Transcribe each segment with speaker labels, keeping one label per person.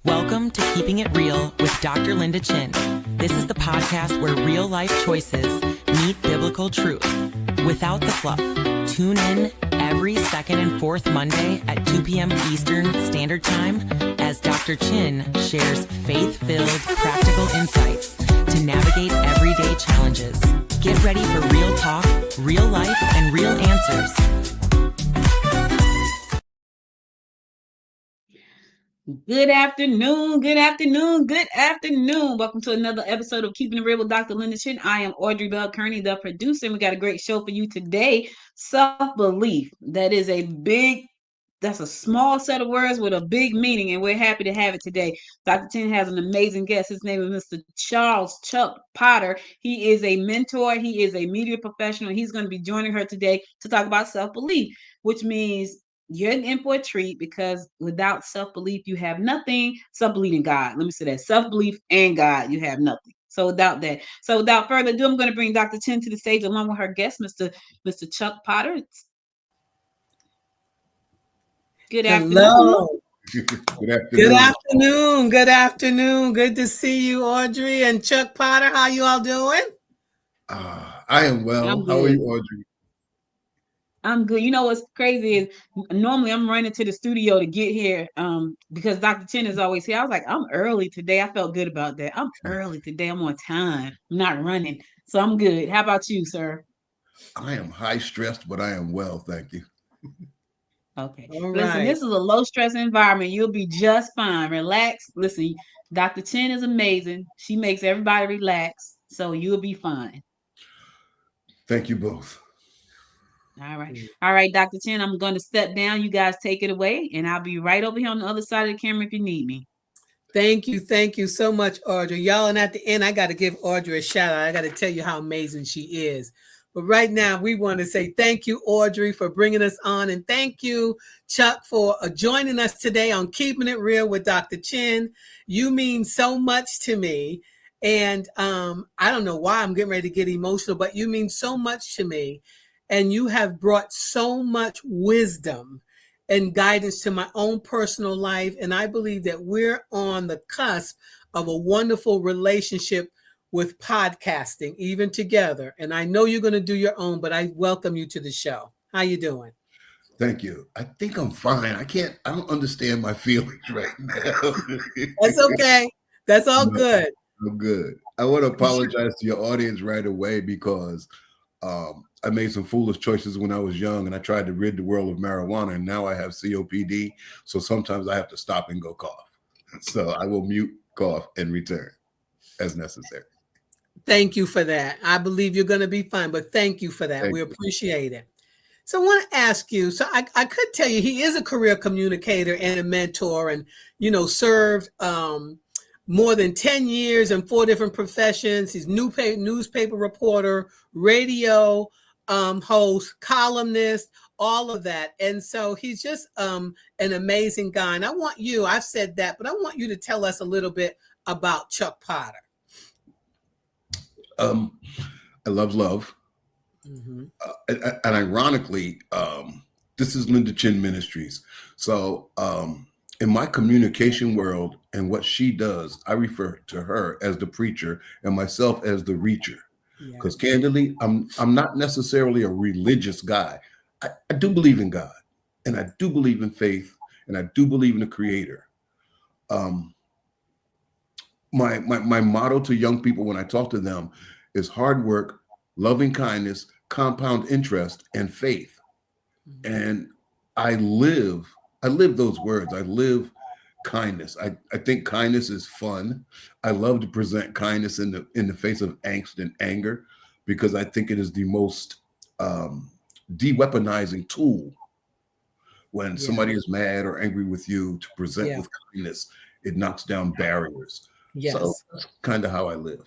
Speaker 1: Welcome to Keeping It Real with Dr. Linda Chinn. This is the podcast where real life choices meet biblical truth without the fluff. Tune in every second and fourth Monday at 2 p.m. Eastern Standard Time as Dr. Chinn shares faith-filled, practical insights to navigate everyday challenges. Get ready for real talk, real life, and real answers.
Speaker 2: Good afternoon, good afternoon, good afternoon. Welcome to another episode of Keeping It Real with Dr. Linda Chinn. I am Audrey Bell Kearney, the producer, and we got a great show for you today. Self-belief. That's a small set of words with a big meaning, and we're happy to have it today. Dr. Chinn has an amazing guest. His name is Mr. Charles Chuck Potter. He is a mentor. He is a media professional. He's going to be joining her today to talk about self-belief, which means you're in for a treat because without self-belief, you have nothing. Self-belief in God. Let me say that. Self-belief and God, you have nothing. So without further ado, I'm going to bring Dr. Chinn to the stage along with her guest, Mr. Chuck Potter. Good afternoon.
Speaker 3: Hello.
Speaker 4: Good afternoon.
Speaker 3: Good afternoon. Good afternoon. Good to see you, Audrey and Chuck Potter. How you all doing?
Speaker 4: I am well. How are you, Audrey?
Speaker 2: I'm good. You know what's crazy is normally I'm running to the studio to get here because Dr. Chinn is always here. I was like, I'm early today. I felt good about that. I'm early today. I'm on time. I'm not running. So I'm good. How about you, sir?
Speaker 4: I am high stressed, but I am well. Thank you.
Speaker 2: Okay.
Speaker 3: All
Speaker 2: Listen,
Speaker 3: right.
Speaker 2: this is a low stress environment. You'll be just fine. Relax. Listen, Dr. Chinn is amazing. She makes everybody relax. So you'll be fine.
Speaker 4: Thank you both.
Speaker 2: All right. All right, Dr. Chinn, I'm going to step down. You guys take it away, and I'll be right over here on the other side of the camera if you need me.
Speaker 3: Thank you. Thank you so much, Audrey. Y'all, and at the end, I got to give Audrey a shout out. I got to tell you how amazing she is. But right now, we want to say thank you, Audrey, for bringing us on. And thank you, Chuck, for joining us today on Keeping It Real with Dr. Chinn. You mean so much to me. And I don't know why I'm getting ready to get emotional, but you mean so much to me. And you have brought so much wisdom and guidance to my own personal life. And I believe that we're on the cusp of a wonderful relationship with podcasting, even together. And I know you're going to do your own, but I welcome you to the show. How you doing?
Speaker 4: Thank you. I think I'm fine. I don't understand my feelings right now.
Speaker 3: That's okay. That's all good.
Speaker 4: I'm good. I want to apologize to your audience right away because I made some foolish choices when I was young and I tried to rid the world of marijuana, and now I have COPD. So sometimes I have to stop and go cough. So I will mute, cough, and return as necessary.
Speaker 3: Thank you for that. I believe you're going to be fine, but thank you for that.
Speaker 4: Thank
Speaker 3: we
Speaker 4: you.
Speaker 3: appreciate it. So I want to ask you, so I could tell you he is a career communicator and a mentor and, served more than 10 years in 4 different professions. He's newspaper reporter, radio host, columnist, all of that. And so he's just an amazing guy. And I've said that, but I want you to tell us a little bit about Chuck Potter.
Speaker 4: I love.
Speaker 3: Mm-hmm.
Speaker 4: And ironically, this is Linda Chinn Ministries. So in my communication world and what she does, I refer to her as the preacher and myself as the reacher. Because candidly, I'm not necessarily a religious guy. I do believe in God, and I do believe in faith, and I do believe in the Creator. My motto to young people when I talk to them is hard work, loving kindness, compound interest, and faith. And I live those words. I live kindness. I think kindness is fun. I love to present kindness in the face of angst and anger because I think it is the most de-weaponizing tool when somebody is mad or angry with you to present with kindness. It knocks down barriers.
Speaker 3: Yes.
Speaker 4: So that's kind of how I live.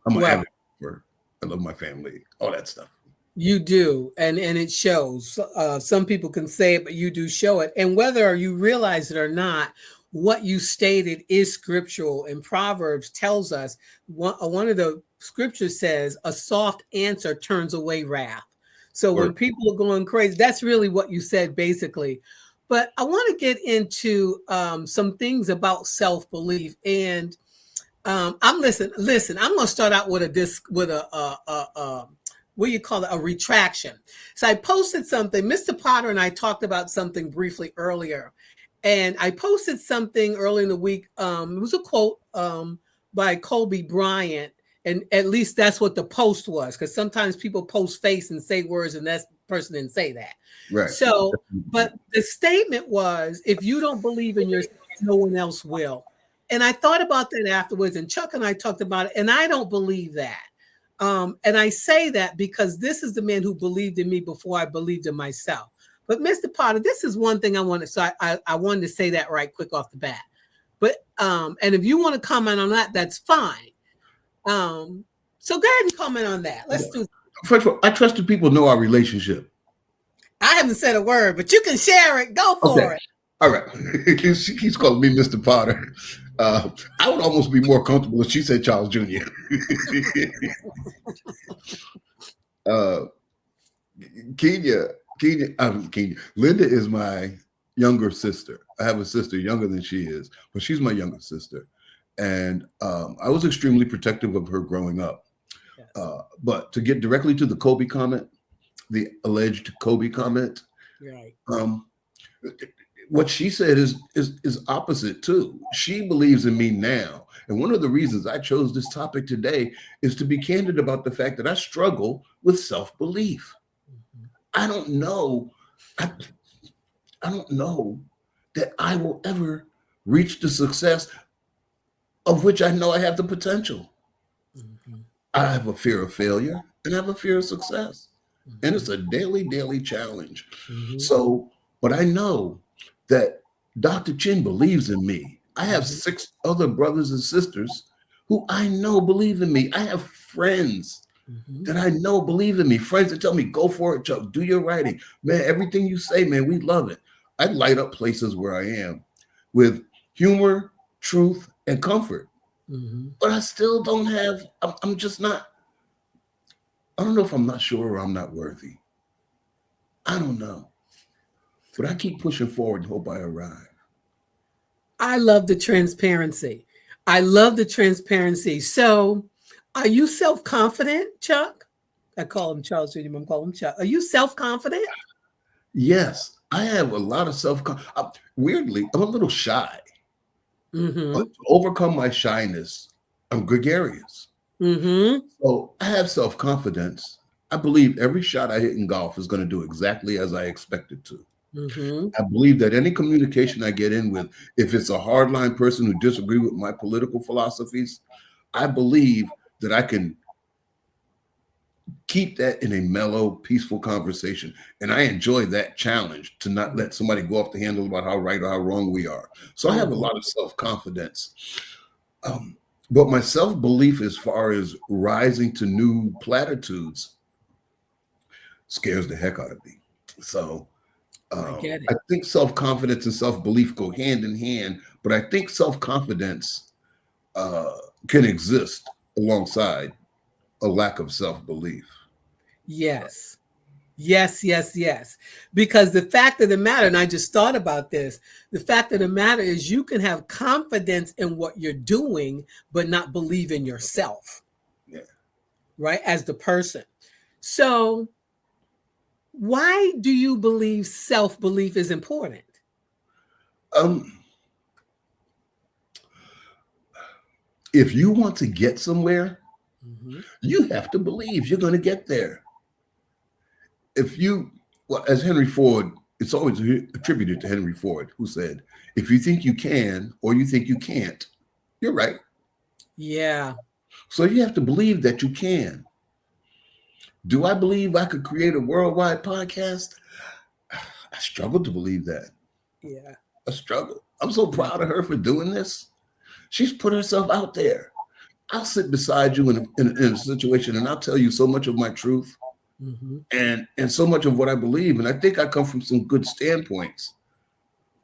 Speaker 4: I'm an advocate for, I love my family, all that stuff.
Speaker 3: You do, and it shows. Some people can say it, but you do show it. And whether you realize it or not, what you stated is scriptural. And Proverbs tells us, one of the scriptures says, a soft answer turns away wrath. So when people are going crazy, that's really what you said, basically. But I want to get into some things about self-belief. And I'm listen, I'm going to start out with a what do you call it? A retraction. So I posted something. Mr. Potter and I talked about something briefly earlier. And I posted something early in the week. It was a quote by Kobe Bryant. And at least that's what the post was, because sometimes people post face and say words and that person didn't say that.
Speaker 4: Right.
Speaker 3: So, but the statement was, if you don't believe in yourself, no one else will. And I thought about that afterwards, and Chuck and I talked about it, and I don't believe that. And I say that because this is the man who believed in me before I believed in myself. But Mr. Potter, this is one thing I wanted. So I wanted to say that right quick off the bat. But and if you want to comment on that, that's fine. So go ahead and comment on that. Let's do.
Speaker 4: First of all, I trust the people know our relationship.
Speaker 3: I haven't said a word, but you can share it. Go for it.
Speaker 4: All right. She keeps calling me Mr. Potter. I would almost be more comfortable if she said Charles Jr. Kenya, Linda is my younger sister. I have a sister younger than she is, but she's my younger sister. And I was extremely protective of her growing up. Yes. But to get directly to the Kobe comment, the alleged Kobe comment,
Speaker 3: right?
Speaker 4: What she said is opposite too. She believes in me now. And one of the reasons I chose this topic today is to be candid about the fact that I struggle with self-belief. Mm-hmm. I don't know that I will ever reach the success of which I know I have the potential. Mm-hmm. I have a fear of failure and I have a fear of success. Mm-hmm. And it's a daily challenge. Mm-hmm. So, but I know that Dr. Chinn believes in me. I have 6 other brothers and sisters who I know believe in me. I have friends that I know believe in me. Friends that tell me, go for it, Chuck, do your writing. Man, everything you say, man, we love it. I light up places where I am with humor, truth, and comfort. Mm-hmm. But I still don't have, I'm just not, I don't know if I'm not sure or I'm not worthy. I don't know. But I keep pushing forward and hope I arrive.
Speaker 3: I love the transparency. So are you self-confident, Chuck? I call him Charles Jr. I'm calling him Chuck. Are you self-confident?
Speaker 4: Yes. I have a lot of self-confidence. Weirdly, I'm a little shy. Mm-hmm. But to overcome my shyness, I'm gregarious. Mm-hmm. So I have self-confidence. I believe every shot I hit in golf is going to do exactly as I expect it to. Mm-hmm. I believe that any communication I get in with, if it's a hardline person who disagrees with my political philosophies, I believe that I can keep that in a mellow, peaceful conversation. And I enjoy that challenge to not let somebody go off the handle about how right or how wrong we are. So I have a lot of self-confidence. But my self-belief as far as rising to new platitudes scares the heck out of me. So I think self-confidence and self-belief go hand in hand, but I think self-confidence can exist alongside a lack of self-belief.
Speaker 3: Yes. Because the fact of the matter, and I just thought about this, the fact of the matter is you can have confidence in what you're doing, but not believe in yourself. Yeah. Right? As the person. So why do you believe self-belief is important?
Speaker 4: If you want to get somewhere, you have to believe you're going to get there. As Henry Ford, it's always attributed to Henry Ford, who said, if you think you can or you think you can't, you're right.
Speaker 3: Yeah.
Speaker 4: So you have to believe that you can. Do I believe I could create a worldwide podcast? I struggle to believe that.
Speaker 3: Yeah.
Speaker 4: I struggle. I'm so proud of her for doing this. She's put herself out there. I'll sit beside you in a situation and I'll tell you so much of my truth and so much of what I believe. And I think I come from some good standpoints.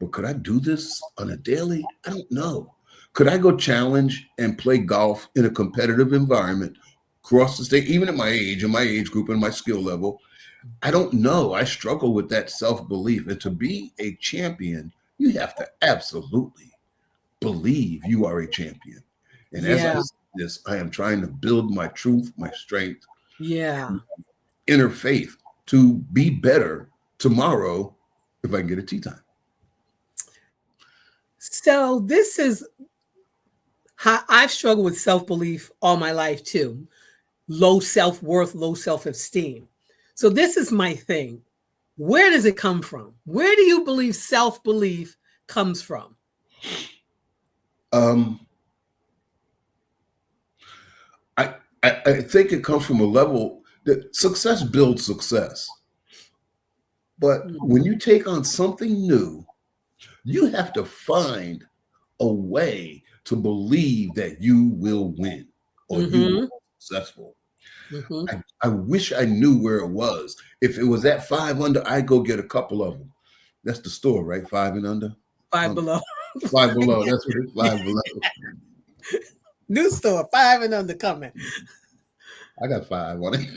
Speaker 4: But could I do this on a daily? I don't know. Could I go challenge and play golf in a competitive environment across the state, even at my age, in my age group, and my skill level? I don't know. I struggle with that self-belief. And to be a champion, you have to absolutely believe you are a champion. And as I
Speaker 3: Yeah.
Speaker 4: say this, I am trying to build my truth, my strength,
Speaker 3: Yeah.
Speaker 4: inner faith to be better tomorrow if I can get a tea time.
Speaker 3: So this is how I've struggled with self-belief all my life too. Low self-worth, low self-esteem. So this is my thing. Where does it come from? Where do you believe self-belief comes from?
Speaker 4: Um, I think it comes from a level that success builds success. But when you take on something new, you have to find a way to believe that you will win or you will
Speaker 3: Mm-hmm.
Speaker 4: be successful.
Speaker 3: Mm-hmm.
Speaker 4: I wish I knew where it was. If it was at 5 under, I'd go get a couple of them. That's the store, right? 5 and under.
Speaker 3: Five Below.
Speaker 4: 5 below. That's what it's 5 below.
Speaker 3: New store, 5 and under coming.
Speaker 4: I got 5 on it.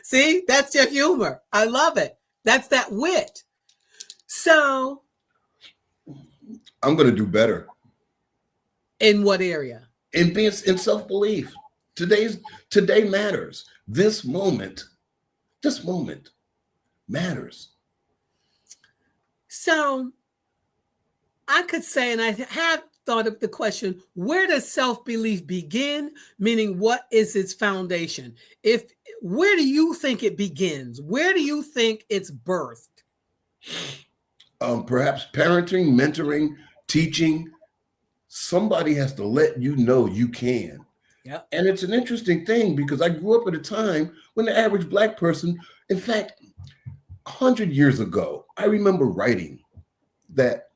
Speaker 3: See, that's your humor. I love it. That's that wit. So,
Speaker 4: I'm going to do better
Speaker 3: in what area?
Speaker 4: in being in self-belief. Today matters. This moment matters.
Speaker 3: So, I could say, and I have thought of the question, where does self-belief begin? Meaning, what is its foundation? Where do you think it begins? Where do you think it's birthed?
Speaker 4: Perhaps parenting, mentoring, teaching. Somebody has to let you know you can.
Speaker 3: Yeah.
Speaker 4: And it's an interesting thing because I grew up at a time when the average Black person, in fact, 100 years ago, I remember writing that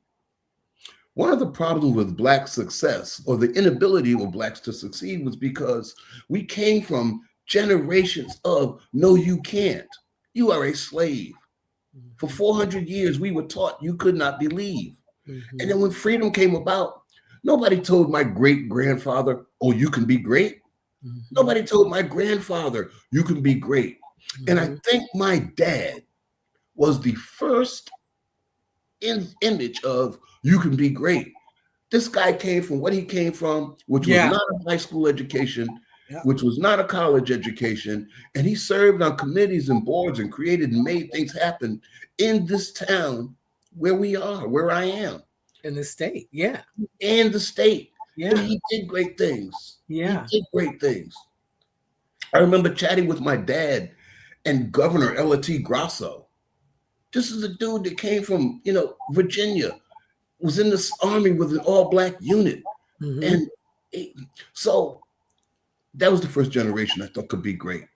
Speaker 4: one of the problems with Black success or the inability of Blacks to succeed was because we came from generations of no, you can't. You are a slave. For 400 years, we were taught you could not believe.
Speaker 3: Mm-hmm.
Speaker 4: And then when freedom came about, nobody told my great grandfather, oh, you can be great.
Speaker 3: Mm-hmm.
Speaker 4: Nobody told my grandfather, you can be great. Mm-hmm. And I think my dad was the first image of you can be great. This guy came from what he came from, which was not a high school education, which was not a college education. And he served on committees and boards and created and made things happen in this town where we are, where I am.
Speaker 3: In the state, yeah.
Speaker 4: And the state.
Speaker 3: Yeah.
Speaker 4: He did great things.
Speaker 3: Yeah.
Speaker 4: He did great things. I remember chatting with my dad and Governor L.T. Grasso. This is a dude that came from, Virginia, was in the Army with an all-Black unit. Mm-hmm. And so that was the first generation I thought could be great.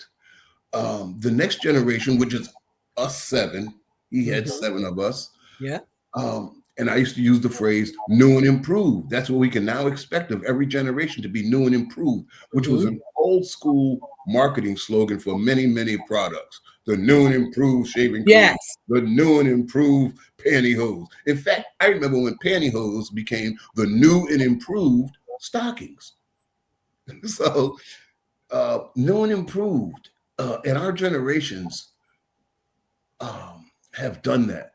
Speaker 4: The next generation, which is us 7, he had 7 of us.
Speaker 3: Yeah.
Speaker 4: And I used to use the phrase new and improved. That's what we can now expect of every generation, to be new and improved, which was an old school marketing slogan for many, many products. The new and improved shaving cream, the new and improved pantyhose. In fact, I remember when pantyhose became the new and improved stockings. So new and improved. And our generations have done that.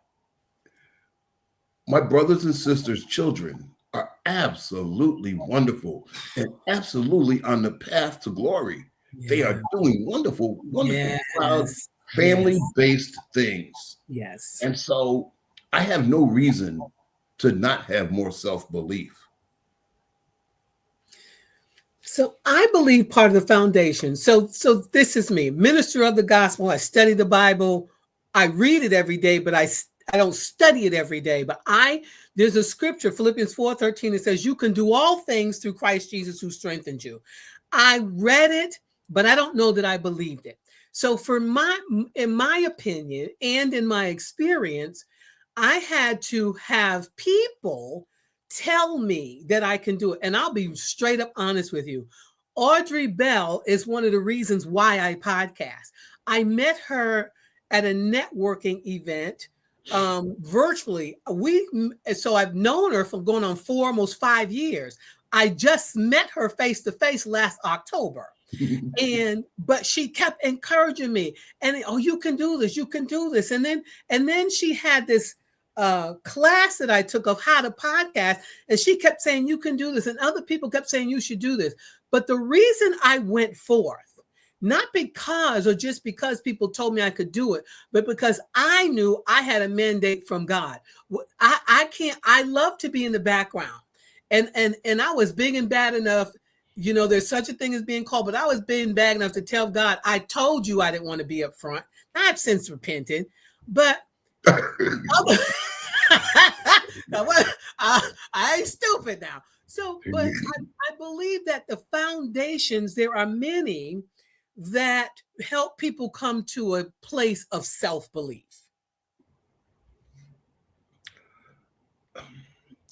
Speaker 4: My brothers and sisters' children are absolutely wonderful and absolutely on the path to glory. Yeah. They are doing wonderful, proud, family-based things.
Speaker 3: Yes.
Speaker 4: And so I have no reason to not have more self-belief.
Speaker 3: So I believe part of the foundation. So this is me, minister of the gospel. I study the Bible. I read it every day, but I don't study it every day, but there's a scripture, Philippians 4:13, that says you can do all things through Christ Jesus who strengthens you. I read it, but I don't know that I believed it. So in my opinion and in my experience, I had to have people tell me that I can do it. And I'll be straight up honest with you. Audrey Bell is one of the reasons why I podcast. I met her at a networking event virtually. So I've known her for going on 4, almost 5 years. I just met her face to face last October. But she kept encouraging me, and oh, you can do this, you can do this. And then she had this class that I took of how to podcast, and she kept saying you can do this, and other people kept saying you should do this. But the reason I went forth, not because or just because people told me I could do it, but because I knew I had a mandate from God. I can't, I love to be in the background. And I was big and bad enough, there's such a thing as being called, but I was big and bad enough to tell God, I told you I didn't want to be up front. I've since repented, but I ain't stupid now. So, but I believe that the foundations, there are many that help people come to a place of self-belief.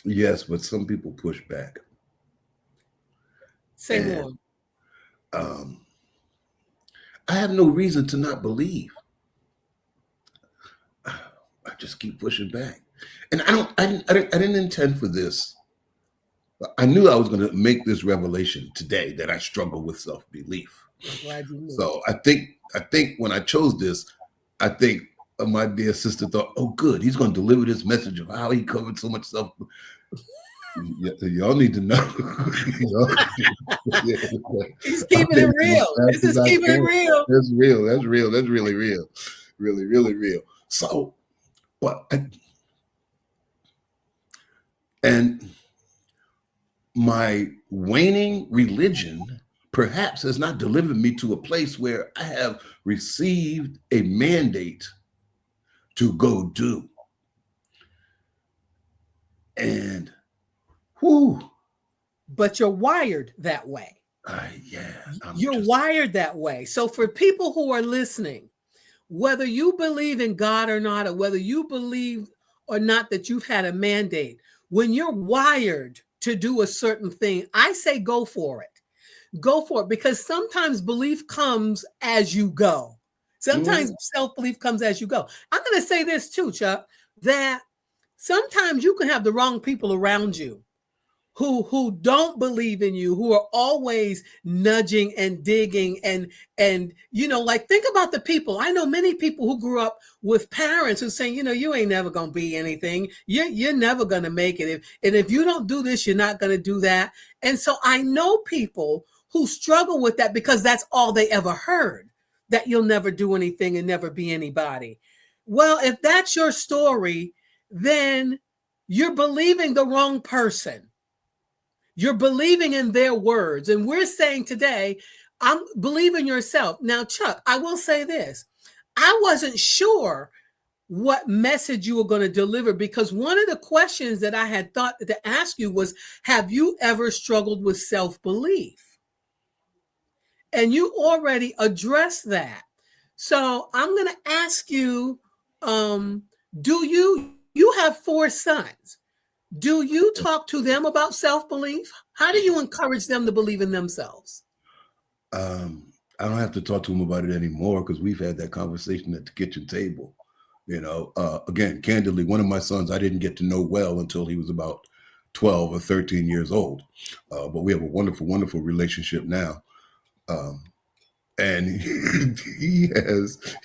Speaker 4: Yes, but some people push back.
Speaker 3: Say more.
Speaker 4: I have no reason to not believe. I just keep pushing back, and I didn't intend for this. I knew I was going to make this revelation today that I struggle with self-belief.
Speaker 3: Glad you knew.
Speaker 4: So I think when I chose this, I think my dear sister thought, oh, good, he's going to deliver this message of how he covered so much self. Y'all need to know.
Speaker 3: He's keeping it real. This is keeping it real.
Speaker 4: That's real. That's real. That's really real. Really, really real. So, and my waning religion perhaps has not delivered me to a place where I have received a mandate to go do. And
Speaker 3: but you're wired that way. You're wired that way. So for people who are listening, whether you believe in God or not, or whether you believe or not that you've had a mandate, when you're wired to do a certain thing, I say go for it. Go for it, because sometimes belief comes as you go. Sometimes self-belief comes as you go. I'm going to say this too, Chuck, that sometimes you can have the wrong people around you who don't believe in you, who are always nudging and digging and like, think about the people. I know many people who grew up with parents who saying, you ain't never going to be anything. You're never going to make it. If you don't do this, you're not going to do that. And so I know people who struggle with that because that's all they ever heard, that you'll never do anything and never be anybody. Well, if that's your story, then you're believing the wrong person. You're believing in their words. And we're saying today, I'm believing yourself. Now, Chuck, I will say this. I wasn't sure what message you were going to deliver, because one of the questions that I had thought to ask you was, have you ever struggled with self-belief? And you already addressed that. So I'm going to ask you, you have 4 sons. Do you talk to them about self-belief? How do you encourage them to believe in themselves?
Speaker 4: I don't have to talk to them about it anymore, because we've had that conversation at the kitchen table. Again, candidly, one of my sons I didn't get to know well until he was about 12 or 13 years old. But we have a wonderful, wonderful relationship now. And he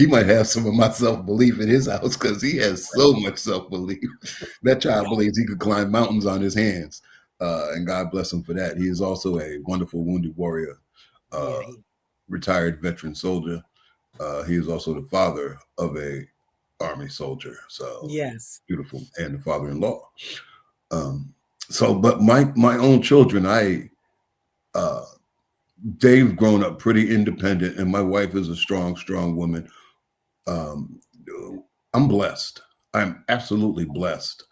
Speaker 4: might have some of my self-belief in his house, because he has so much self-belief. That child believes he could climb mountains on his hands. And God bless him for that. He is also a wonderful wounded warrior, retired veteran soldier. He is also the father of a Army soldier. So
Speaker 3: yes,
Speaker 4: beautiful. And the father-in-law. But my own children, they've grown up pretty independent, and my wife is a strong, strong woman. I'm blessed. I'm absolutely blessed.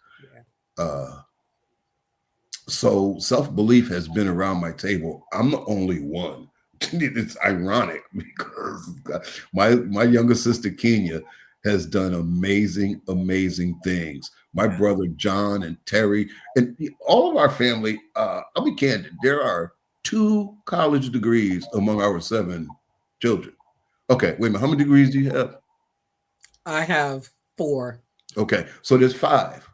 Speaker 4: So self-belief has been around my table. I'm the only one. It's ironic, because my younger sister Kenya has done amazing, amazing things. My brother John and Terry and all of our family. I'll be candid. There are 2 college degrees among our 7 children. Okay, wait a minute. How many degrees do you have?
Speaker 3: I have 4.
Speaker 4: Okay, so there's 5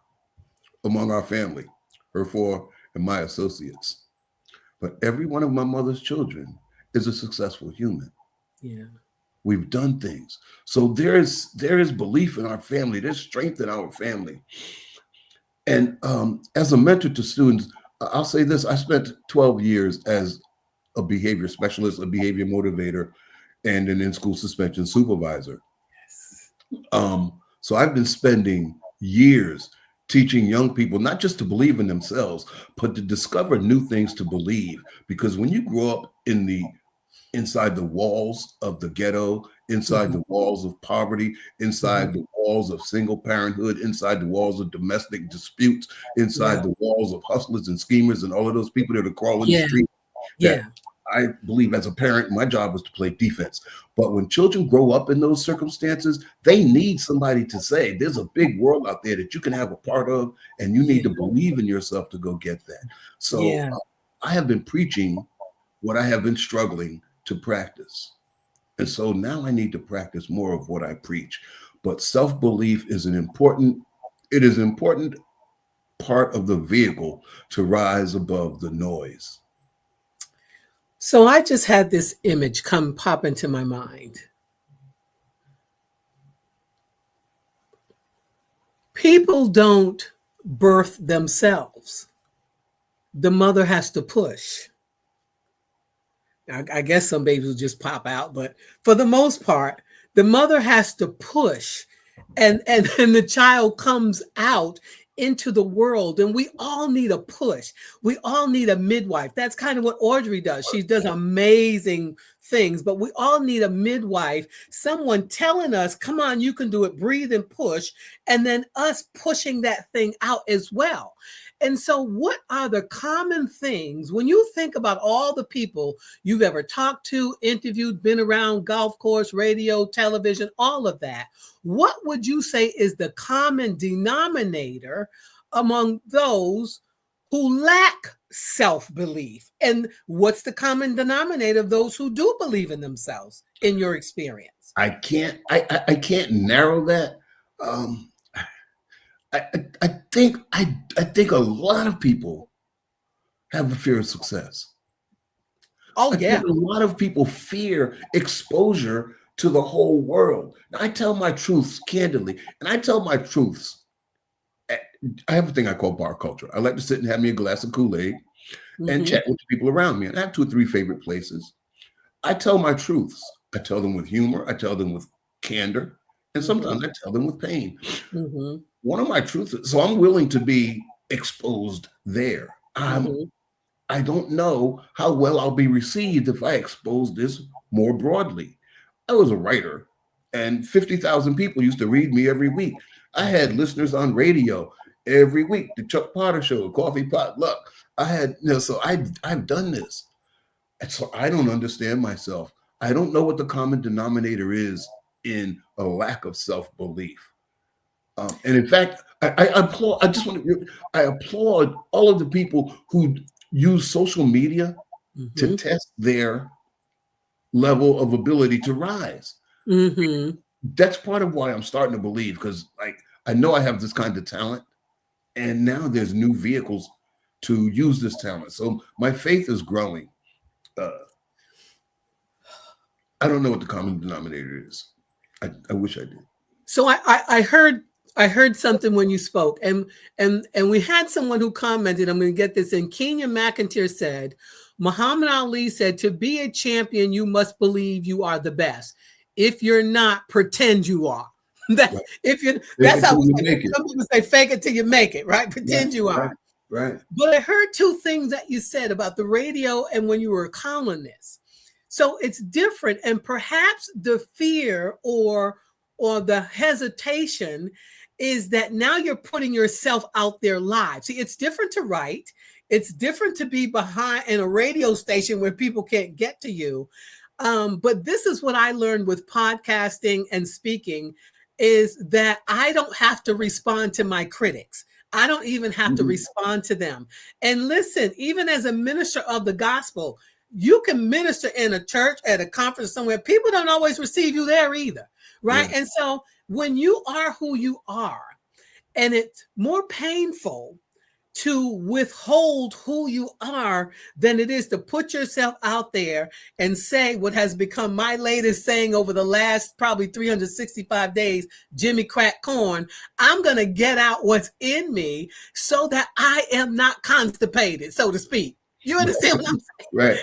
Speaker 4: among our family, her 4 and my associates. But every one of my mother's children is a successful human.
Speaker 3: Yeah.
Speaker 4: We've done things. So there is belief in our family. There's strength in our family. And as a mentor to students, I'll say this: I spent 12 years as a behavior specialist, a behavior motivator, and an in-school suspension supervisor. So I've been spending years teaching young people not just to believe in themselves, but to discover new things to believe. Because when you grow up inside the walls of the ghetto, inside the walls of poverty, inside the walls of single parenthood, inside the walls of domestic disputes, inside the walls of hustlers and schemers and all of those people that are crawling the street, that I believe as a parent, my job was to play defense. But when children grow up in those circumstances, they need somebody to say, there's a big world out there that you can have a part of, and you need to believe in yourself to go get that. So I have been preaching what I have been struggling to practice. And so now I need to practice more of what I preach. But self-belief is an important part of the vehicle to rise above the noise.
Speaker 3: So I just had this image pop into my mind. People don't birth themselves. The mother has to push. I guess some babies will just pop out, but for the most part, the mother has to push, and the child comes out into the world, and we all need a push. We all need a midwife. That's kind of what Audrey does. She does amazing things, but we all need a midwife, someone telling us, come on, you can do it, breathe and push, and then us pushing that thing out as well. And so what are the common things when you think about all the people you've ever talked to, interviewed, been around, golf course, radio, television, all of that? What would you say is the common denominator among those who lack self-belief? And what's the common denominator of those who do believe in themselves, in your experience?
Speaker 4: I can't narrow that. I think a lot of people have a fear of success.
Speaker 3: Oh,
Speaker 4: I think a lot of people fear exposure to the whole world. Now, I tell my truths candidly, and I tell my truths. I have a thing I call bar culture. I like to sit and have me a glass of Kool-Aid and chat with the people around me. And I have 2 or 3 favorite places. I tell my truths. I tell them with humor. I tell them with candor. And sometimes I tell them with pain. One of my truths is, so I'm willing to be exposed there. I don't know how well I'll be received if I expose this more broadly. I was a writer, and 50,000 people used to read me every week. I had listeners on radio every week, the Chuck Potter Show, Coffee Pot Luck. I had, so I've done this. And so I don't understand myself. I don't know what the common denominator is in a lack of self-belief. And in fact, I applaud. I applaud all of the people who use social media to test their level of ability to rise. That's part of why I'm starting to believe, because I know I have this kind of talent, and now there's new vehicles to use this talent. So my faith is growing. I don't know what the common denominator is. I wish I did.
Speaker 3: So I heard something when you spoke, and we had someone who commented. I'm going to get this in. Kenya McIntyre said, Muhammad Ali said, to be a champion, you must believe you are the best. If you're not, pretend you are. That's how we say, some people say, fake it till you make it, right? Pretend you are.
Speaker 4: Right.
Speaker 3: But I heard 2 things that you said about the radio and when you were a columnist. So it's different, and perhaps the fear or the hesitation is that now you're putting yourself out there live. See, it's different to write. It's different to be behind in a radio station where people can't get to you. But this is what I learned with podcasting and speaking, is that I don't have to respond to my critics. I don't even have to respond to them. And listen, even as a minister of the gospel, you can minister in a church, at a conference somewhere. People don't always receive you there either, right? And so when you are who you are, and it's more painful to withhold who you are than it is to put yourself out there and say what has become my latest saying over the last probably 365 days, Jimmy Crack Corn. I'm going to get out what's in me so that I am not constipated, so to speak. You understand what I'm saying?
Speaker 4: Right.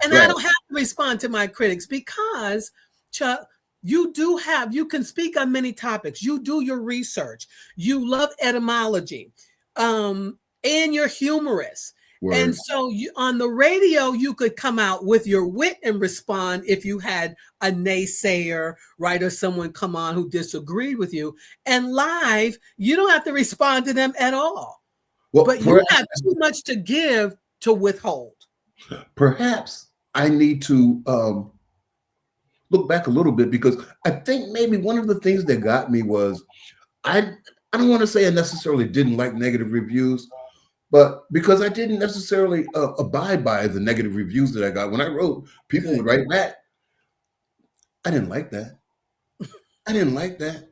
Speaker 3: And I don't have to respond to my critics because, Chuck, you can speak on many topics. You do your research. You love etymology. And you're humorous.
Speaker 4: Word.
Speaker 3: And so on the radio, you could come out with your wit and respond if you had a naysayer, right? Or someone come on who disagreed with you. And live, you don't have to respond to them at all. Well, but you have too much to give to withhold.
Speaker 4: Perhaps I need to look back a little bit, because I think maybe one of the things that got me was I don't want to say I necessarily didn't like negative reviews, but because I didn't necessarily abide by the negative reviews that I got. When I wrote, people would write back, I didn't like that. I didn't like that.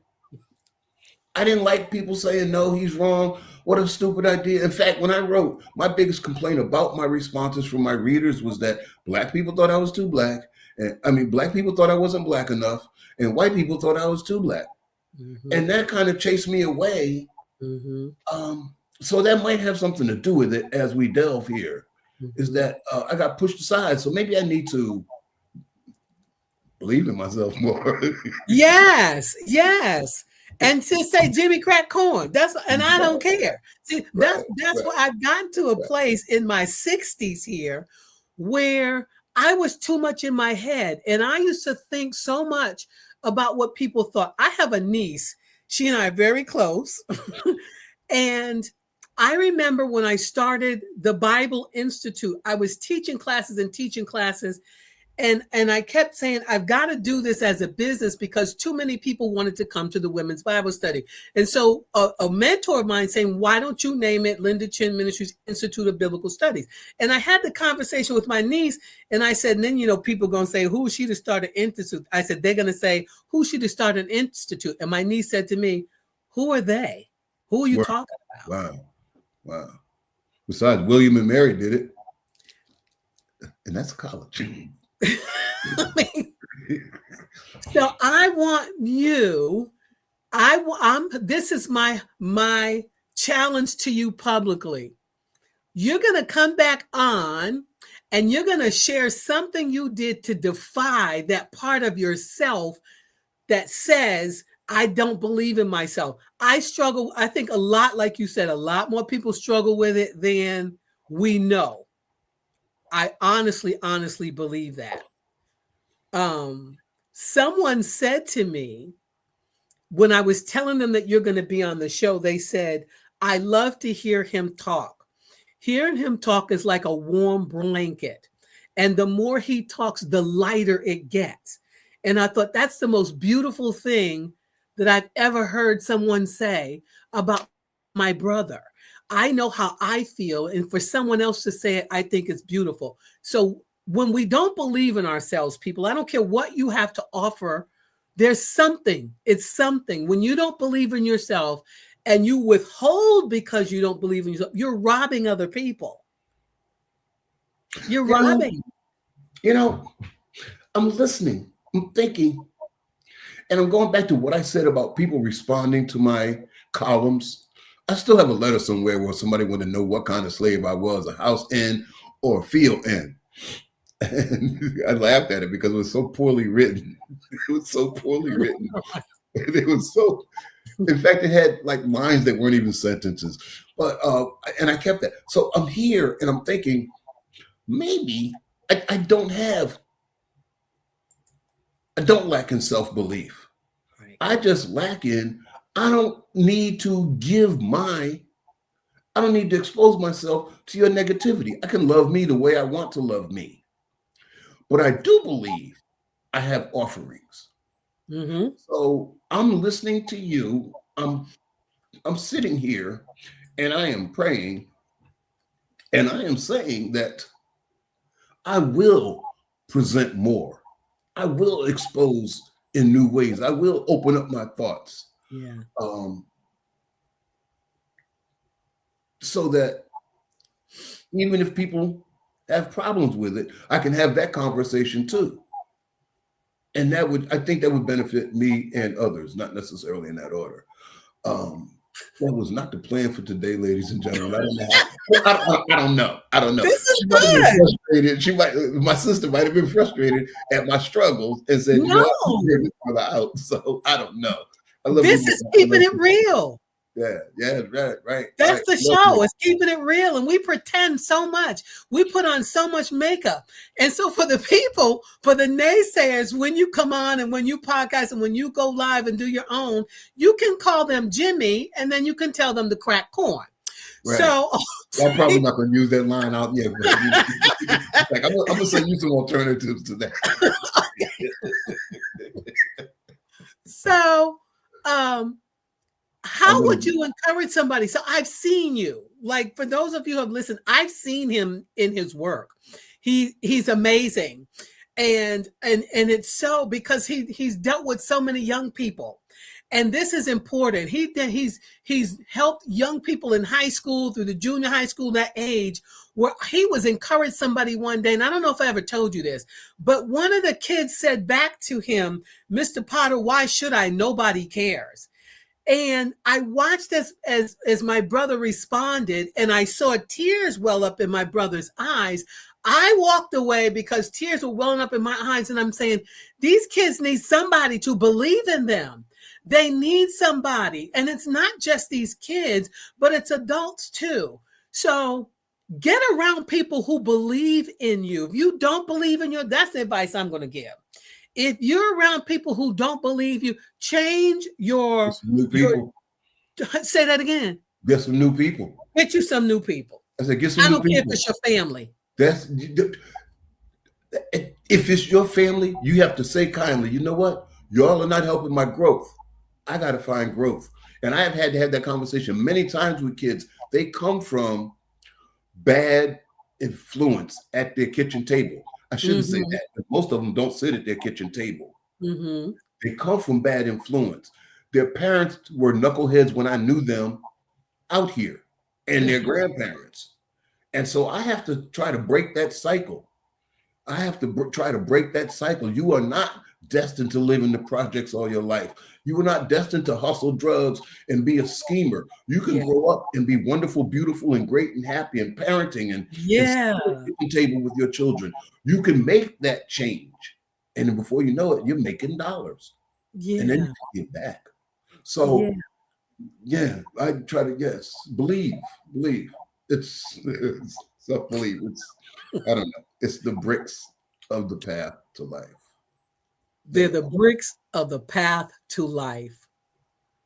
Speaker 4: I didn't like people saying, no, he's wrong. What a stupid idea. In fact, when I wrote, my biggest complaint about my responses from my readers was that Black people thought I was too Black. And I mean, Black people thought I wasn't Black enough, and white people thought I was too Black. Mm-hmm. And that kind of chased me away. Mm-hmm. So that might have something to do with it as we delve here, mm-hmm. is that I got pushed aside. So maybe I need to believe in myself more.
Speaker 3: Yes. And to say Jimmy Crack Corn, and I don't care. See, that's why I've gotten to a place in my 60s here where I was too much in my head. And I used to think so much about what people thought. I have a niece. She and I are very close. And I remember when I started the Bible Institute, I was teaching classes. And I kept saying, I've got to do this as a business because too many people wanted to come to the women's Bible study. And so a mentor of mine saying, why don't you name it Linda Chinn Ministries Institute of Biblical Studies? And I had the conversation with my niece, and I said, and then, people are going to say, who is she to start an institute? I said, they're going to say, who's she to start an institute? And my niece said to me, who are they? Who are you talking about?
Speaker 4: Wow. Besides, William and Mary did it. And that's college.
Speaker 3: So I want you, this is my challenge to you publicly. You're going to come back on and you're going to share something you did to defy that part of yourself that says, I don't believe in myself. I struggle. I think a lot, like you said, a lot more people struggle with it than we know. I honestly believe that. Someone said to me when I was telling them that you're going to be on the show, they said, I love to hear him talk. Hearing him talk is like a warm blanket. And the more he talks, the lighter it gets. And I thought that's the most beautiful thing that I've ever heard someone say about my brother. I know how I feel, and for someone else to say it, I think it's beautiful. So when we don't believe in ourselves, people, I don't care what you have to offer, there's something. It's something. When you don't believe in yourself and you withhold because you don't believe in yourself, you're robbing other people. You're robbing.
Speaker 4: I'm listening, I'm thinking, and I'm going back to what I said about people responding to my columns. I still have a letter somewhere where somebody wanted to know what kind of slave I was, a house in or a field in. And I laughed at it because it was so poorly written. It was so poorly written. It was so, in fact, it had like lines that weren't even sentences. But, and I kept that. So I'm here and I'm thinking, maybe I don't lack in self-belief. Right. I just lack in, I don't need to expose myself to your negativity. I can love me the way I want to love me. But I do believe I have offerings. Mm-hmm. So I'm listening to you. I'm sitting here and I am praying and I am saying that I will present more. I will expose in new ways. I will open up my thoughts. Yeah. so that even if people have problems with it, I can have that conversation too. And I think that would benefit me and others, not necessarily in that order. Um, that was not the plan for today, ladies and gentlemen. I don't know. I don't know. I don't know.
Speaker 3: This is
Speaker 4: She might have been
Speaker 3: good.
Speaker 4: frustrated. My sister might have been frustrated at my struggles and said, you know,
Speaker 3: No,
Speaker 4: I'm this brother out. So I don't know. I love
Speaker 3: this
Speaker 4: you.
Speaker 3: is keeping it real.
Speaker 4: Yeah,
Speaker 3: That's
Speaker 4: right.
Speaker 3: the
Speaker 4: Love
Speaker 3: show.
Speaker 4: you.
Speaker 3: It's keeping it real. And we pretend so much. We put on so much makeup. And so for the people, for the naysayers, when you come on and when you podcast and when you go live and do your own, you can call them Jimmy and then you can tell them to crack corn.
Speaker 4: Right.
Speaker 3: So
Speaker 4: I'm probably not going to use that line out yet. But like, I'm going to send you some alternatives to that.
Speaker 3: so how would you encourage somebody? So I've seen you, like for those of you who have listened, I've seen him in his work. He's amazing. And it's so because he's dealt with so many young people. And this is important. He's helped young people in high school through the junior high school, that age, where he was encouraged somebody one day, and I don't know if I ever told you this, but one of the kids said back to him, Mr. Potter, why should I? Nobody cares. And I watched as my brother responded, and I saw tears well up in my brother's eyes. I walked away because tears were welling up in my eyes, and I'm saying, these kids need somebody to believe in them. They need somebody. And it's not just these kids, but it's adults too. So get around people who believe in you. If you don't believe in you, that's the advice I'm going to give. If you're around people who don't believe you, change your
Speaker 4: new people.
Speaker 3: Say that again.
Speaker 4: Get some new people.
Speaker 3: Get you some new people.
Speaker 4: I said, get some
Speaker 3: I
Speaker 4: new
Speaker 3: don't
Speaker 4: people.
Speaker 3: care if it's your family.
Speaker 4: If it's your family, you have to say kindly, you know what? Y'all are not helping my growth. I got to find growth. And I have had to have that conversation many times with kids. They come from bad influence at their kitchen table. I shouldn't say that, but most of them don't sit at their kitchen table. They come from bad influence. Their parents were knuckleheads when I knew them out here, and their grandparents. And so I have to try to break that cycle. I have to try to break that cycle. You are not destined to live in the projects all your life. You are not destined to hustle drugs and be a schemer. You can grow up and be wonderful, beautiful, and great and happy and parenting and sit at the kitchen table with your children. You can make that change. And then before you know it, you're making dollars. And then you can get back. So I try to, believe. It's self-belief. I don't know. It's the bricks of the path to life.
Speaker 3: They're the bricks of the path to life.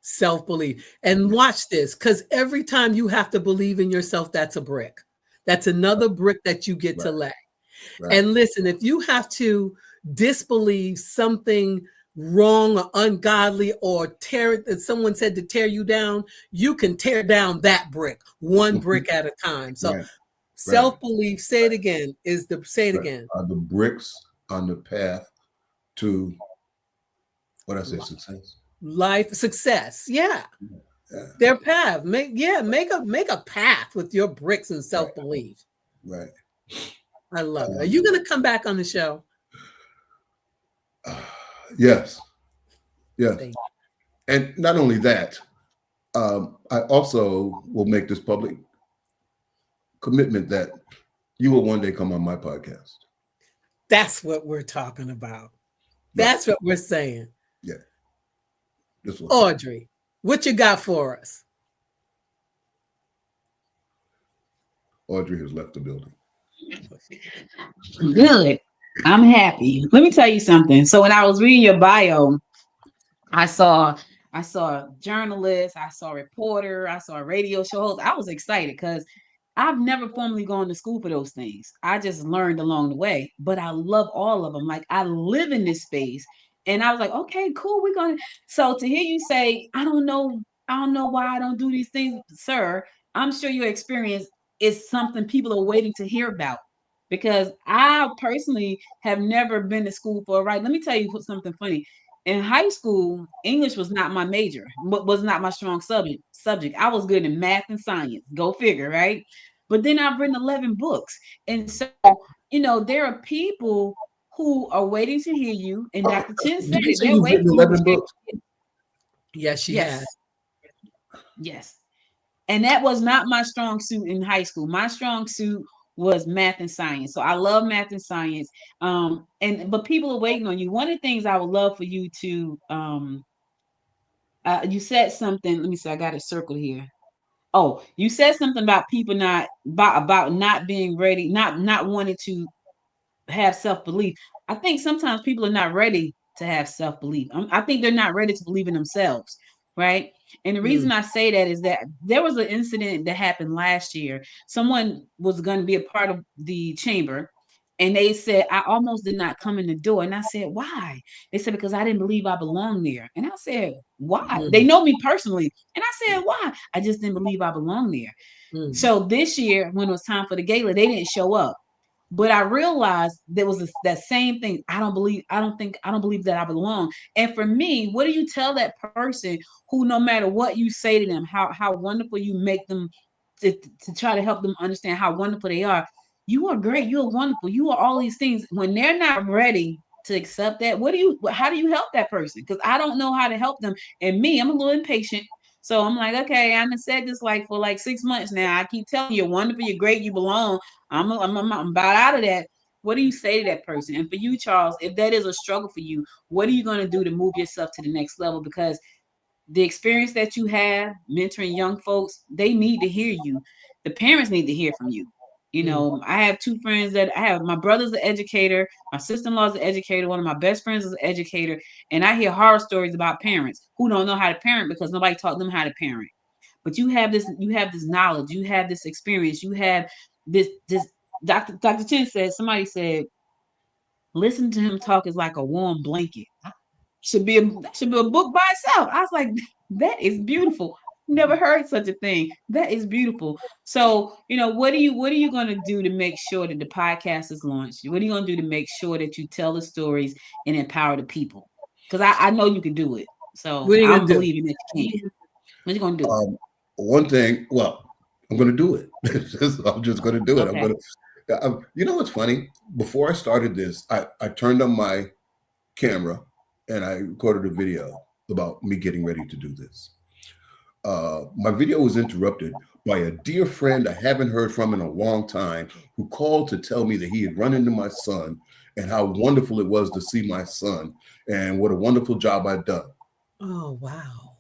Speaker 3: Self-belief. And watch this, because every time you have to believe in yourself, that's a brick. That's another brick that you get to lay. Right. And listen, if you have to disbelieve something wrong or ungodly or someone said to tear you down, you can tear down that brick, one brick at a time. So self-belief, say it again, are
Speaker 4: the bricks on the path to success.
Speaker 3: Life success. Their path. Make a path with your bricks and self-belief.
Speaker 4: Right.
Speaker 3: I love it. Are you going to come back on the show?
Speaker 4: Yes. And not only that, I also will make this public commitment that you will one day come on my podcast.
Speaker 3: That's what we're talking about. That's what we're saying.
Speaker 4: Yeah.
Speaker 3: Audrey, what you got for us?
Speaker 2: Audrey has left the building. Good. I'm happy. Let me tell you something. So when I was reading your bio, I saw a journalist, I saw a reporter, I saw a radio show host. I was excited because I've never formally gone to school for those things. I just learned along the way, but I love all of them. Like I live in this space and I was like, okay, cool. So to hear you say, I don't know why I don't do these things, sir. I'm sure your experience is something people are waiting to hear about because I personally have never been to school for a ride. Let me tell you something funny. in high school, English was not my major, was not my strong subject. I was good in math and science. Go figure, right? But then I've written 11 books. And so, there are people who are waiting to hear you. And
Speaker 4: Oh,
Speaker 2: Dr. Chin
Speaker 4: did
Speaker 2: said
Speaker 4: you
Speaker 2: it.
Speaker 4: say
Speaker 2: They're
Speaker 4: you've
Speaker 2: waiting
Speaker 4: written
Speaker 2: for you to
Speaker 4: 11
Speaker 2: share.
Speaker 4: books?
Speaker 3: Yes, she has.
Speaker 2: Yes. Yes. And that was not my strong suit in high school. My strong suit was math and science. So I love math and science. But people are waiting on you. One of the things I would love for you to you said something. Let me see. I got it circled here. Oh, you said something about people not about not being ready, not wanting to have self belief. I think sometimes people are not ready to have self belief. I think they're not ready to believe in themselves, right? And the
Speaker 3: Mm,
Speaker 2: reason I say that is that there was an incident that happened last year. Someone was going to be a part of the chamber. And they said, I almost did not come in the door. And I said, why? They said, because I didn't believe I belonged there. And I said, why? They
Speaker 3: mm,
Speaker 2: know me personally. And I said, why? I just didn't believe I belonged there.
Speaker 3: mm,
Speaker 2: So this year, when it was time for the gala, they didn't show up. But I realized there was that same thing. I don't believe that I belong. And for me, what do you tell that person who, no matter what you say to them, how wonderful you make them, to try to help them understand how wonderful they are? You are great. You are wonderful. You are all these things. When they're not ready to accept that, how do you help that person? Because I don't know how to help them. And me, I'm a little impatient. So I'm like, okay, I done said this like for like 6 months now. I keep telling you, you're wonderful, you're great, you belong. I'm about out of that. What do you say to that person? And for you, Charles, if that is a struggle for you, what are you going to do to move yourself to the next level? Because the experience that you have mentoring young folks, they need to hear you. The parents need to hear from you.
Speaker 3: mm.
Speaker 2: I have two friends that I have. My brother's an educator. My sister-in-law is an educator. One of my best friends is an educator. And I hear horror stories about parents who don't know how to parent because nobody taught them how to parent. But you have this knowledge, you have this experience, you have this. Dr. Chen said, somebody said, listen to him talk is like a warm blanket. Should be a book by itself. I was like, that is beautiful. Never heard such a thing. That is beautiful. So, what are you going to do to make sure that the podcast is launched? What are you going to do to make sure that you tell the stories and empower the people? Because I know you can do it. So
Speaker 3: What are you
Speaker 2: I'm
Speaker 3: gonna do?
Speaker 2: believing that you can. What are you going to do?
Speaker 4: Um, One thing, well, I'm going to do it. I'm just going to do it. I'm
Speaker 2: Okay.
Speaker 4: going to, you know what's funny? Before I started this, I turned on my camera and I recorded a video about me getting ready to do this. My video was interrupted by a dear friend I haven't heard from in a long time who called to tell me that he had run into my son and how wonderful it was to see my son and what a wonderful job I'd done.
Speaker 3: Oh, wow.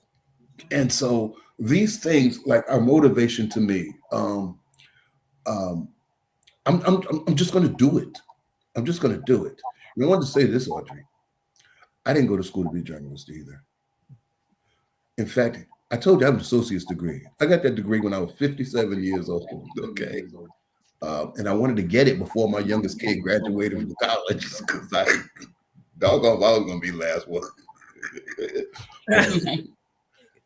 Speaker 4: And so these things like are motivation to me. Um, I'm just going to do it. I'm just going to do it. And I wanted to say this, Audrey. I didn't go to school to be a journalist either. In fact, I told you I have an associate's degree. I got that degree when I was 57 years old. Okay. And I wanted to get it before my youngest kid graduated from college because doggone, I was going to be the last one. But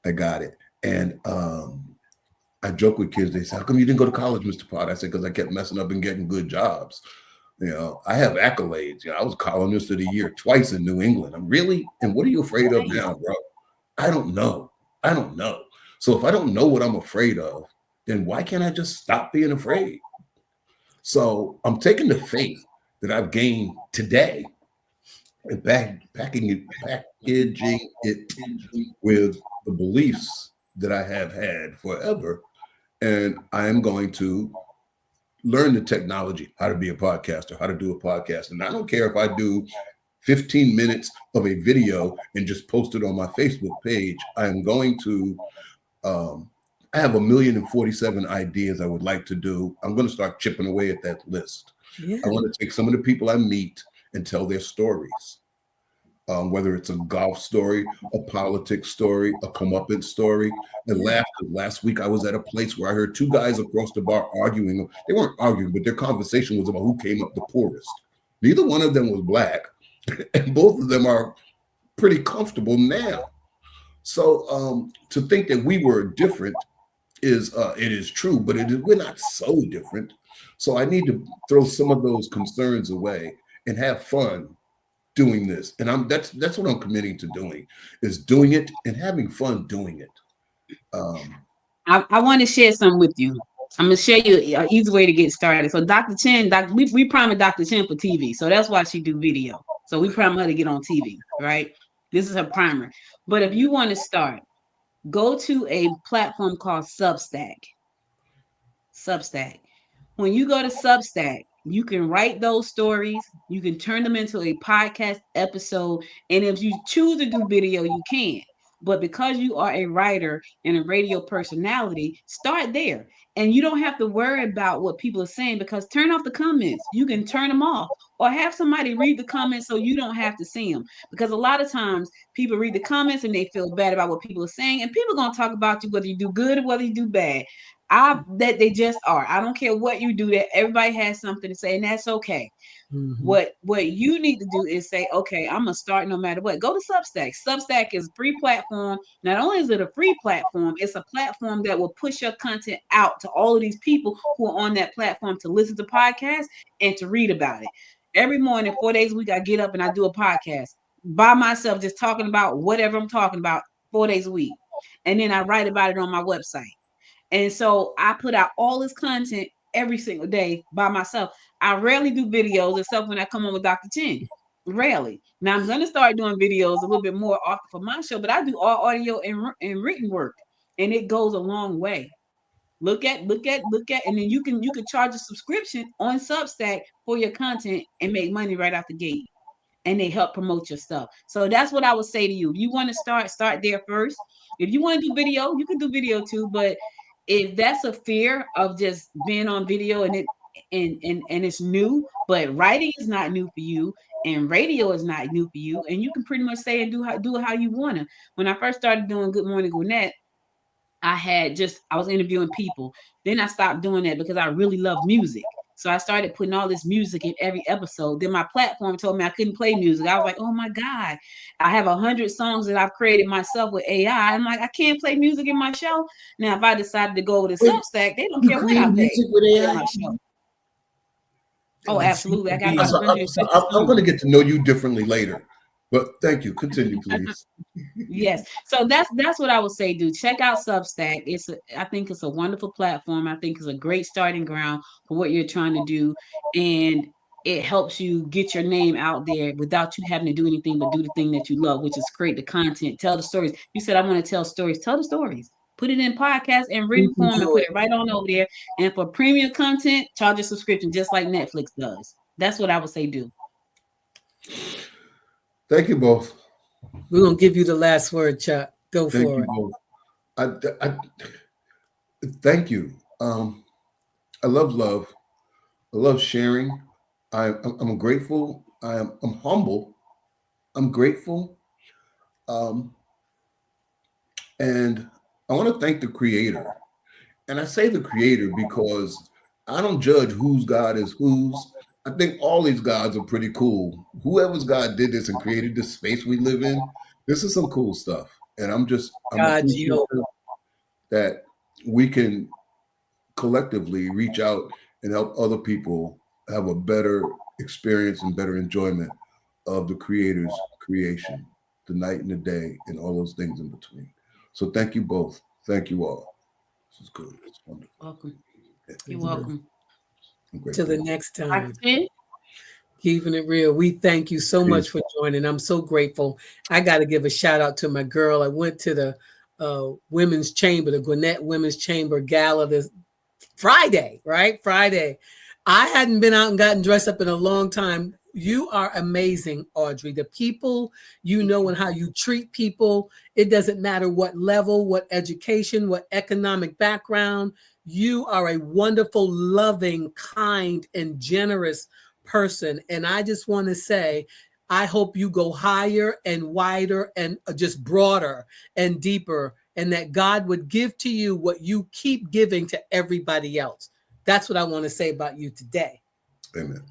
Speaker 4: I got it. And I joke with kids. They say, "How come you didn't go to college, Mr. Pot?" I said, "Because I kept messing up and getting good jobs. I have accolades. I was columnist of the year twice in New England. I'm really, and what are you afraid of
Speaker 2: Nice.
Speaker 4: now, bro? I don't know. I don't know. So if I don't know what I'm afraid of, then why can't I just stop being afraid? So I'm taking the faith that I've gained today and packaging it with the beliefs that I have had forever. And I am going to learn the technology, how to be a podcaster, how to do a podcast. And I don't care if I do 15 minutes of a video and just post it on my Facebook page. I am going to, I have 1,047,000 ideas I would like to do. I'm going to start chipping away at that list.
Speaker 3: Yeah.
Speaker 4: I want to take some of the people I meet and tell their stories. Whether it's a golf story, a politics story, a comeuppance story. And
Speaker 3: Yeah.
Speaker 4: last week I was at a place where I heard two guys across the bar arguing. They weren't arguing, but their conversation was about who came up the poorest. Neither one of them was black, and both of them are pretty comfortable now. So to think that we were different is it is true, but we're not so different. So I need to throw some of those concerns away and have fun doing this, and that's what I'm committing to doing, is doing it and having fun doing it.
Speaker 2: I want to share something with you. I'm gonna share you an easy way to get started. So Dr. Chinn, we primed Dr. Chinn for TV, so that's why she do video. So we prime her to get on TV, right? This is her primer. But if you want to start, go to a platform called Substack. Substack. When you go to Substack, you can write those stories, you can turn them into a podcast episode, and if you choose to do video, you can. But because you are a writer and a radio personality, start there. And you don't have to worry about what people are saying, because turn off the comments. You can turn them off or have somebody read the comments so you don't have to see them. Because a lot of times people read the comments and they feel bad about what people are saying, and people are going to talk about you whether you do good or whether you do bad. That they just are. I don't care what you do, that everybody has something to say, and that's okay.
Speaker 3: Mhm.
Speaker 2: What you need to do is say, okay, I'm gonna start no matter what. Go to Substack. Substack is a free platform. Not only is it a free platform, it's a platform that will push your content out to all of these people who are on that platform to listen to podcasts and to read about it. Every morning, 4 days a week, I get up and I do a podcast by myself, just talking about whatever I'm talking about 4 days a week. And then I write about it on my website. And so I put out all this content every single day by myself. I rarely do videos except when I come on with Dr. Chinn. Rarely. Now I'm going to start doing videos a little bit more often for my show, but I do all audio and written work, and it goes a long way. And then you can charge a subscription on Substack for your content and make money right out the gate, and they help promote your stuff. So that's what I would say to you. If you want to start there first. If you want to do video, you can do video too. But if that's a fear of just being on video and it's new, but writing is not new for you, and radio is not new for you, and you can pretty much say and do it how you want to. When I first started doing Good Morning Gwinnett, I was interviewing people. Then I stopped doing that because I really love music. So I started putting all this music in every episode. Then my platform told me I couldn't play music. I was like, oh my God, I have 100 songs that I've created myself with AI. I'm like, I can't play music in my show. Now, if I decided to go with a
Speaker 5: Wait,
Speaker 2: Substack, they don't
Speaker 5: you
Speaker 2: care what I
Speaker 5: create
Speaker 2: play
Speaker 5: music with
Speaker 2: in
Speaker 5: AI?
Speaker 2: my show. Oh,
Speaker 3: And she
Speaker 2: absolutely. I
Speaker 3: could
Speaker 2: got
Speaker 3: be
Speaker 2: about
Speaker 4: So,
Speaker 2: 150
Speaker 4: I'm going to
Speaker 2: songs.
Speaker 4: get to know you differently later, but thank you. Continue, please.
Speaker 2: Yes. So that's what I would say, dude. Check out Substack. I think it's a wonderful platform. I think it's a great starting ground for what you're trying to do. And it helps you get your name out there without you having to do anything but do the thing that you love, which is create the content, tell the stories. You said I want to tell stories. Tell the stories. Put it in podcast and
Speaker 3: you
Speaker 2: written
Speaker 3: can
Speaker 2: form and
Speaker 3: do
Speaker 2: put
Speaker 3: it.
Speaker 2: it right on over there. And for premium content, charge a subscription just like Netflix does. That's what I would say do.
Speaker 4: Thank you both.
Speaker 3: We're gonna give you the last word, Chuck. Go
Speaker 4: Thank
Speaker 3: for
Speaker 4: you
Speaker 3: it.
Speaker 4: both. I thank you. I love love. I love sharing. I'm grateful. I'm humble. I'm grateful. Um, and I want to thank the creator. And I say the creator because I don't judge whose God is whose. I think all these gods are pretty cool. Whoever's God did this and created this space we live in, this is some cool stuff. And I'm
Speaker 3: God,
Speaker 4: appreciative
Speaker 3: Jehovah.
Speaker 4: that we can collectively reach out and help other people have a better experience and better enjoyment of the creator's creation, the night and the day, and all those things in between. So thank you both. Thank you all. This is good. It's wonderful.
Speaker 2: Welcome.
Speaker 4: Yeah,
Speaker 2: You're welcome.
Speaker 4: I'm
Speaker 3: Till the
Speaker 4: grateful.
Speaker 3: next
Speaker 2: Dr.
Speaker 3: time.
Speaker 2: Chinn?
Speaker 3: Keeping it real. We thank you so much
Speaker 4: Peace.
Speaker 3: for joining. I'm so grateful. I got to give a shout out to my girl. I went to the women's chamber, the Gwinnett Women's Chamber Gala this Friday, right? Friday. I hadn't been out and gotten dressed up in a long time. You are amazing, Audrey. The people you know and how you treat people, it doesn't matter what level, what education, what economic background. You are a wonderful, loving, kind, and generous person. And I just want to say, I hope you go higher and wider and just broader and deeper, and that God would give to you what you keep giving to everybody else. That's what I want to say about you today.
Speaker 4: Amen.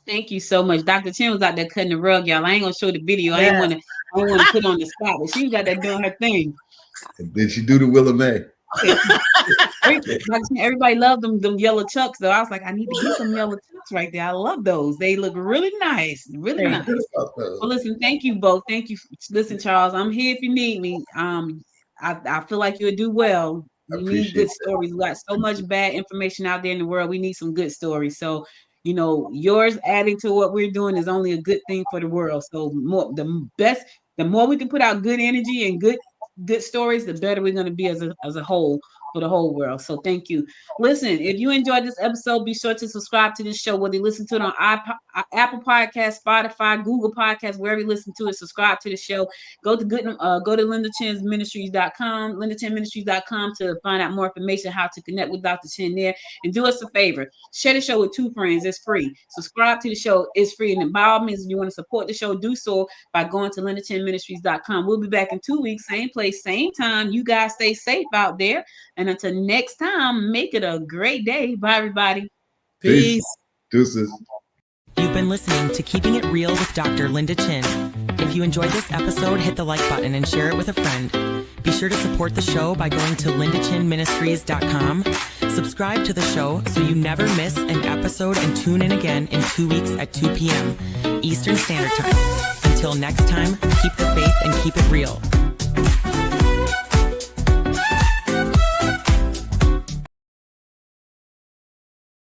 Speaker 2: Thank you so much. Dr. Chinn was out there cutting the rug, y'all. I ain't gonna show the video.
Speaker 3: Yes.
Speaker 2: I ain't wanna put on the spot, but she was out there doing her thing.
Speaker 4: And then she do the Willa May.
Speaker 2: Everybody loved them yellow chucks, though. I was like, I need to get some yellow chucks right there. I love those. They look really nice, really nice. Well, listen, thank you both. Thank you. Listen, Charles, I'm here if you need me. I feel like you'll do well. We need good stories. We got so much bad information out there in the world. We need some good stories. So, yours adding to what we're doing is only a good thing for the world. So the more we can put out good energy and good stories, the better we're going to be as a whole for the whole world. So thank you. Listen, if you enjoyed this episode, be sure to subscribe to this show, whether you listen to it on Apple Podcasts, Spotify, Google Podcasts, wherever you listen to it. Subscribe to the show. Go to LindaChinn'sMinistries.com, LindaChinn'sMinistries.com to find out more information how to connect with Dr. Chinn there. And do us a favor, share the show with 2 friends. It's free. Subscribe to the show. It's free. And by all means, if you want to support the show, do so by going to LindaChinn'sMinistries.com. We'll be back in 2 weeks, same place, same time. You guys stay safe out there. And until next time, make it a great day. Bye, everybody.
Speaker 3: Peace.
Speaker 4: Deuces.
Speaker 1: You've been listening to Keeping It Real with Dr. Linda Chinn. If you enjoyed this episode, hit the like button and share it with a friend. Be sure to support the show by going to LindaChinnMinistries.com. Subscribe to the show so you never miss an episode, and tune in again in 2 weeks at 2 p.m. Eastern Standard Time. Until next time, keep the faith and keep it real.